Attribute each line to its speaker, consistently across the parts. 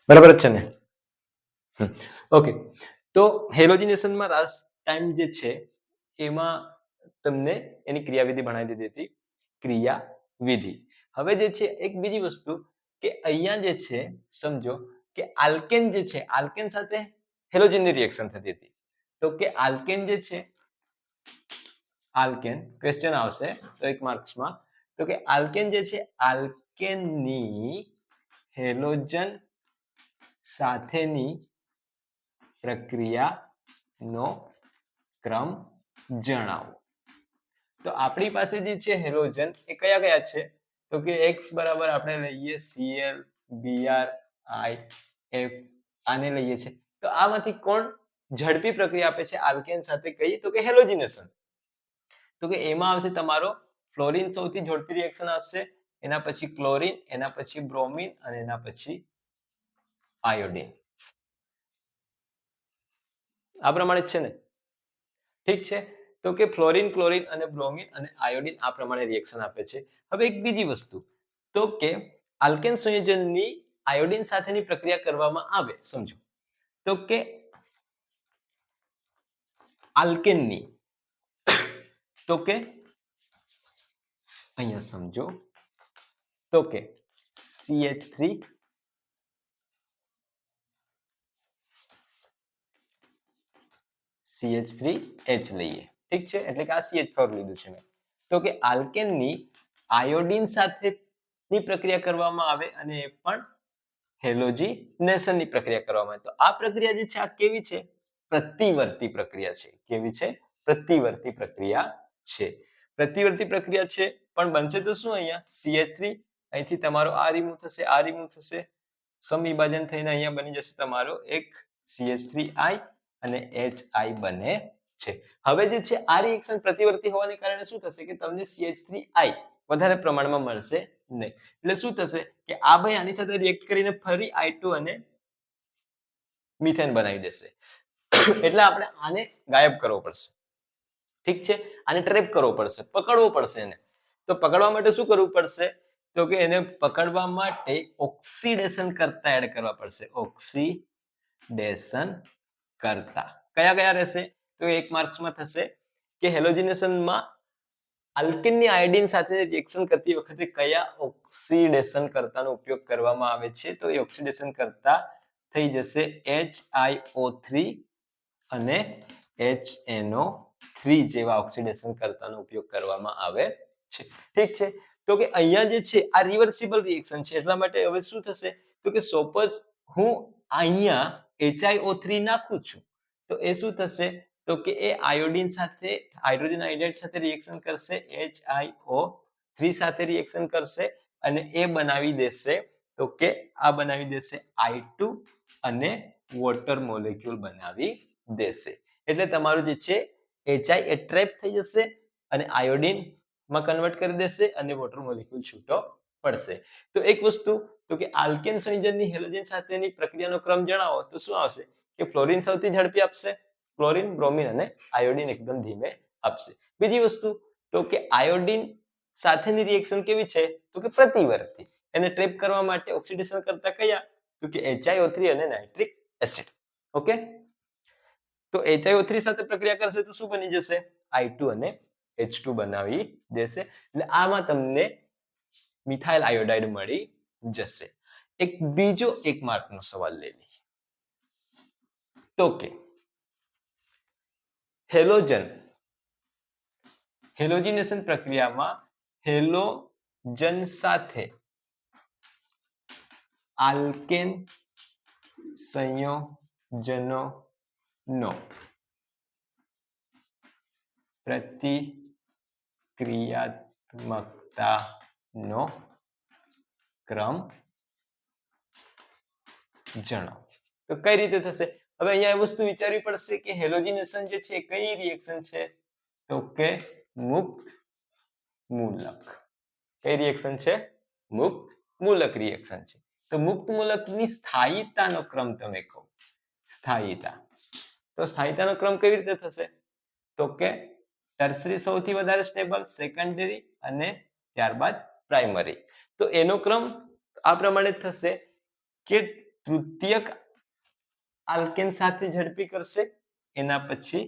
Speaker 1: બરાબર જ છે ને? ઓકે, તો હેલોજિનેશનમાં લાસ્ટ ટાઈમ જે છે એમાં તમને એની ક્રિયાવિધિ ભણાવી દીધી હતી, ક્રિયાવિધિ. હવે જે છે એક બીજી વસ્તુ કે અહીંયા જે છે સમજો કે આલ્કેન જે છે, આલ્કેન સાથે હેલોજનની રિએક્શન થતી હતી. તો કે આલ્કેન જે છે, આલ્કેન ક્વેશ્ચન આવશે તો 1 માર્ક્સમાં, તો કે આલ્કેન જે છે, આલ્કેનની હેલોજન સાથેની પ્રક્રિયાનો ક્રમ જણાવો. તો આપણી પાસે જે છે હેલોજન એ કયા કયા છે? તો કે x બરાબર આપણે લઈએ Cl Br I F આને લઈએ છે. તો આમાંથી કોણ ઝડપી પ્રક્રિયા આપે છે આલ્કેન સાથે? કઈ? તો કે હેલોજિનેશન. તો કે એમાં આવશે તમારો ફ્લોરિન સૌથી ઝડપી રિએક્શન આપશે, એના પછી ક્લોરીન, એના પછી બ્રોમિન અને એના પછી આયોડિન. આ પ્રમાણે જ છે ને? ઠીક છે. તો કે ફ્લોરિન, ક્લોરીન અને બ્રોમિન અને આયોડિન આ પ્રમાણે રિએક્શન આપે છે. હવે એક બીજી વસ્તુ, તો કે આલ્કેન સંયોજનની આયોડિન સાથેની પ્રક્રિયા કરવામાં આવે, સમજો. તો કે આલ્કેનની, તો કે અહીંયા સમજો, તો કે CH3 CH3H લઈએ, ઠીક છે, એટલે કે આ CH4 લીધું છે મેં. તો કે આલ્કેનની આયોડિન સાથેની પ્રક્રિયા કરવામાં આવે અને એ પણ હેલોજિનેશનની પ્રક્રિયા કરવામાં આવે. તો આ પ્રક્રિયા જે છે આ કેવી છે? પ્રતિવર્તી પ્રક્રિયા છે. કેવી છે? પ્રતિવર્તી પ્રક્રિયા છે. પ્રતિવર્તી પ્રક્રિયા છે, પણ બનશે તો શું? અહીંયા CH3 અહીંથી તમારો આ રિમૂવ થશે, આ રિમૂવ થશે, સમવિભાજન થઈને અહીંયા બની જશે તમારો એક CH3I અને HI બને છે. હવે જે છે આ રિએક્શન પ્રતિવર્તી હોવાને કારણે શું થશે કે તમને CH3I વધારે પ્રમાણમાં મળશે નહીં. એટલે શું થશે કે આ ભાઈ આની સાથે રિએક્ટ કરીને ફરી I2 અને મિથેન બનાવી દેશે. એટલે આપણે આને ગાયબ કરવો પડશે. ઠીક છે, આને ટ્રેપ કરવો પડશે, પકડવો પડશે એને. તો પકડવા માટે શું કરવું પડશે? તો કે એને પકડવા માટે ઓક્સિડેશન કરતા એડ કરવા પડશે. ઓક્સિડેશન કરતા કયા કયા રહેશે? તો 1 માર્ક્સમાં થશે કે હેલોજિનેશનમાં આલ્કેનની આયોડિન સાથે રિએક્શન કરતી વખતે કયા ઓક્સિડેશન કરતાનો ઉપયોગ કરવામાં આવે છે? તો એ ઓક્સિડેશન કરતા થઈ જશે HiO3 અને HNO3 જેવા ઓક્સિડેશન કરતાનો ઉપયોગ કરવામાં આવે છે. ઠીક છે, તો કે અહીંયા જે છે આ રિવર્સિબલ રિએક્શન છે, એટલા માટે હવે શું થશે? તો કે સપોઝ હું અહીંયા HiO3 નાખું છું, તો એ શું થશે? તો કે એ આયોડિન સાથે, હાઇડ્રોજન આયોડાઇડ સાથે રિએક્શન કરશે, HiO3 સાથે રિએક્શન કરશે અને એ બનાવી દેશે, તો કે આ બનાવી દેશે I2 અને વોટર મોલેક્યુલ બનાવી દેશે. એટલે તમારું જે છે HI એ ટ્રેપ થઈ જશે અને આયોડિન માં કન્વર્ટ કરી દેશે અને વોટર મોલેક્યુલ છૂટો પડશે. તો એક વસ્તુ, તો કે આલ્કેન સંયોજનની હેલોજન સાથેની પ્રક્રિયાનો ક્રમ જણાવો, તો શું આવશે કે ફ્લોરિન સૌથી ઝડપી આપશે, ક્લોરીન, બ્રોમિન અને આયોડિન એકદમ ધીમે આપશે. બીજી વસ્તુ, તો કે આયોડિન સાથેની રિએક્શન કેવી છે? તો કે પ્રતિવર્તી. એને ટ્રેપ કરવા માટે ઓક્સિડેશન કરતા કયા? તો કે HiO3 અને નાઇટ્રિક એસિડ. ઓકે, તો HiO3 સાથે પ્રક્રિયા કરશે તો શું બની જશે? I2 અને H2 બનાવી દેશે. એટલે આમાં તમને મિથાઇલ આયોડાઇડ મળી જશે. એક બીજો 1 માર્કનો સવાલ લઈ લઈએ. તો કે હેલોજિનેશન પ્રક્રિયામાં હેલોજન સાથે આલ્કેન સંયોજનોનો પ્રતિક્રિયાત્મકતાનો ક્રમ જણાવો. તો કઈ રીતે થશે? હવે અહીંયા એ વસ્તુ વિચારવી પડશે કે હેલોજિનેશન જે છે કઈ રિએક્શન છે? તો કે મુક્ત મૂલક. કઈ રિએક્શન છે? મુક્ત મૂલક રિએક્શન છે. તો મુક્ત મૂલકની સ્થાયીતાનો ક્રમ તમે કહો. સ્થાયીતા, તો સ્થાયીતાનો ક્રમ કેવી રીતે થશે? તો કે ટર્શરી સૌથી વધારે સ્ટેબલ, સેકન્ડરી અને ત્યારબાદ પ્રાઇમરી. તો એનો ક્રમ આ પ્રમાણે થશે કે તૃતીયક આલ્કેન સાથે ઝડપી કરશે, એના પછી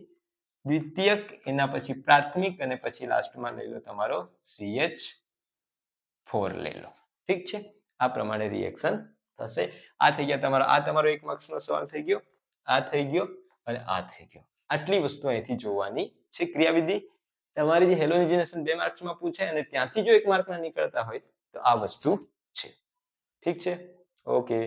Speaker 1: દ્વિતીયક, એના પછી પ્રાથમિક, અને પછી લાસ્ટમાં લઈ લો તમારો CH4 લઈ લો. ઠીક છે, આ પ્રમાણે રિએક્શન થશે. આ થઈ ગયા તમારો, આ તમારો 1 માર્ક્સનો સવાલ થઈ ગયો, આ થઈ ગયો અને આ થઈ ગયો. આટલી વસ્તુ અહીંથી જોવાની છે. ક્રિયાવિધિ તમારી જે હેલોજેનેશન 2 માર્ક્સમાં પૂછાય અને ત્યાંથી જો 1 માર્કના નીકળતા હોય તો આ વસ્તુ છે. ઠીક છે, ઓકે.